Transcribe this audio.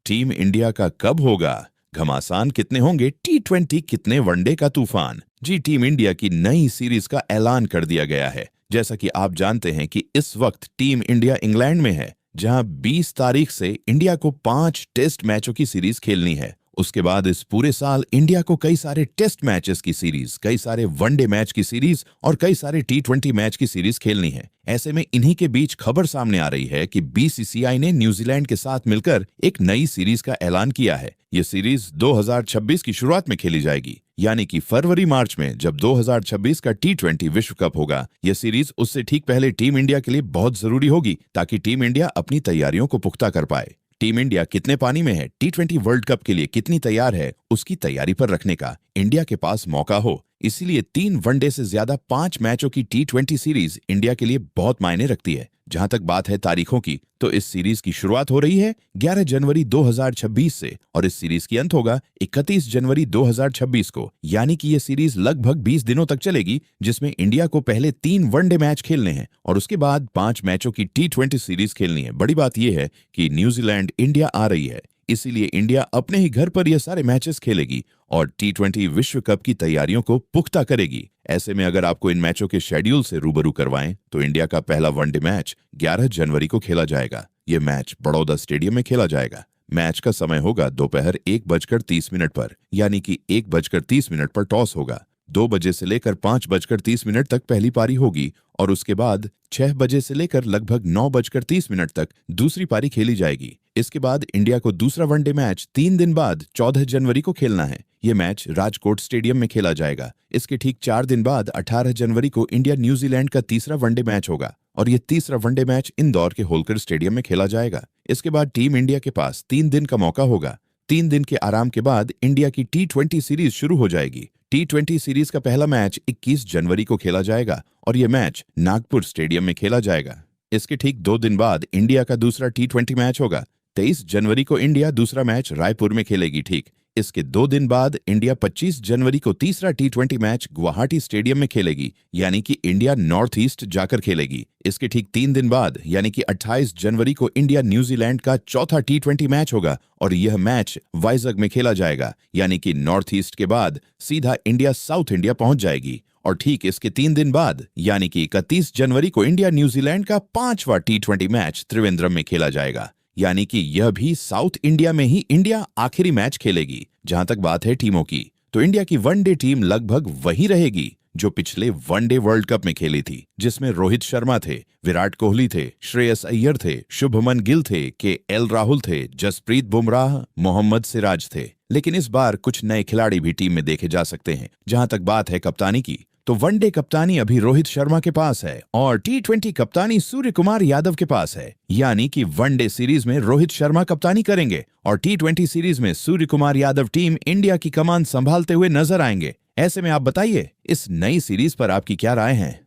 Team India का कब होगा घमासान, कितने होंगे T20, कितने वनडे का तूफान। जी, टीम इंडिया की नई सीरीज का ऐलान कर दिया गया है। जैसा कि आप जानते हैं कि इस वक्त टीम इंडिया इंग्लैंड में है, जहां 20 तारीख से इंडिया को 5 टेस्ट मैचों की सीरीज खेलनी है। उसके बाद इस पूरे साल इंडिया को कई सारे टेस्ट मैचेस की सीरीज, कई सारे वनडे मैच की सीरीज और कई सारे T20 मैच की सीरीज खेलनी है। ऐसे में इन्हीं के बीच खबर सामने आ रही है कि BCCI ने न्यूजीलैंड के साथ मिलकर एक नई सीरीज का ऐलान किया है। ये सीरीज 2026 की शुरुआत में खेली जाएगी, यानी कि फरवरी मार्च में, जब 2026 का T20 विश्व कप होगा। यह सीरीज उससे ठीक पहले टीम इंडिया के लिए बहुत जरूरी होगी, ताकि टीम इंडिया अपनी तैयारियों को पुख्ता कर पाए। टीम इंडिया कितने पानी में है, T20 वर्ल्ड कप के लिए कितनी तैयार है, उसकी तैयारी पर रखने का इंडिया के पास मौका हो। इसीलिए 3 वनडे से ज्यादा 5 मैचों की T20 सीरीज इंडिया के लिए बहुत मायने रखती है। जहां तक बात है तारीखों की, तो इस सीरीज की शुरुआत हो रही है 11 जनवरी 2026 से और इस सीरीज की अंत होगा 31 जनवरी 2026 को। यानी कि ये सीरीज लगभग 20 दिनों तक चलेगी, जिसमें इंडिया को पहले 3 वनडे मैच खेलने हैं और उसके बाद 5 मैचों की T20 सीरीज खेलनी है। बड़ी बात यह है कि न्यूजीलैंड इंडिया आ रही है, इसीलिए इंडिया अपने ही घर पर ये सारे मैचेस खेलेगी और T20 विश्व कप की तैयारियों को पुख्ता करेगी। ऐसे में अगर आपको इन मैचों के शेड्यूल से रूबरू करवाएं, तो इंडिया का पहला वनडे मैच 11 जनवरी को खेला जाएगा। ये मैच बड़ौदा स्टेडियम में खेला जाएगा। मैच का समय होगा दोपहर 1:30 पर, यानी कि 1:30 पर टॉस होगा। 2 बजे से लेकर 5:30 तक पहली पारी होगी और उसके बाद 6 बजे से लेकर लगभग 9:30 तक दूसरी पारी खेली जाएगी। इसके बाद इंडिया को दूसरा वनडे मैच 3 दिन बाद 14 जनवरी को खेलना है। ये मैच राजकोट स्टेडियम में खेला जाएगा। इसके ठीक 4 दिन बाद 18 जनवरी को इंडिया न्यूजीलैंड का तीसरा वनडे मैच होगा और ये तीसरा वनडे मैच इंदौर के होलकर स्टेडियम में खेला जाएगा। इसके बाद टीम इंडिया के पास 3 दिन का मौका होगा। 3 दिन के आराम के बाद इंडिया की T20 सीरीज शुरू हो जाएगी। T20 सीरीज का पहला मैच 21 जनवरी को खेला जाएगा और यह मैच नागपुर स्टेडियम में खेला जाएगा। इसके ठीक 2 दिन बाद इंडिया का दूसरा T20 मैच होगा। 23 जनवरी को इंडिया दूसरा मैच रायपुर में खेलेगी। ठीक इसके 2 दिन बाद इंडिया 25 जनवरी को तीसरा T20 मैच गुवाहाटी स्टेडियम में खेलेगी, यानी कि इंडिया नॉर्थ ईस्ट जाकर खेलेगी। इसके ठीक 3 दिन बाद यानी कि 28 जनवरी को इंडिया न्यूजीलैंड का चौथा T20 मैच होगा और यह मैच वाइजग में खेला जाएगा, यानी कि नॉर्थ ईस्ट के बाद सीधा इंडिया साउथ इंडिया पहुंच जाएगी। और ठीक इसके 3 दिन बाद यानी कि 31 जनवरी को इंडिया न्यूजीलैंड का 5वां T20 मैच त्रिवेंद्रम में खेला जाएगा, यानी कि यह भी साउथ इंडिया में ही इंडिया आखिरी मैच खेलेगी। जहां तक बात है टीमों की, तो इंडिया की वनडे टीम लगभग वही रहेगी जो पिछले वनडे वर्ल्ड कप में खेली थी, जिसमें रोहित शर्मा थे, विराट कोहली थे, श्रेयस अय्यर थे, शुभमन गिल थे, KL राहुल थे, जसप्रीत बुमराह, मोहम्मद सिराज थे। लेकिन इस बार कुछ नए खिलाड़ी भी टीम में देखे जा सकते हैं। जहां तक बात है कप्तानी की, तो वनडे कप्तानी अभी रोहित शर्मा के पास है और T20 कप्तानी सूर्य कुमार यादव के पास है। यानी कि वनडे सीरीज में रोहित शर्मा कप्तानी करेंगे और T20 सीरीज में सूर्य कुमार यादव टीम इंडिया की कमान संभालते हुए नजर आएंगे। ऐसे में आप बताइए, इस नई सीरीज पर आपकी क्या राय है?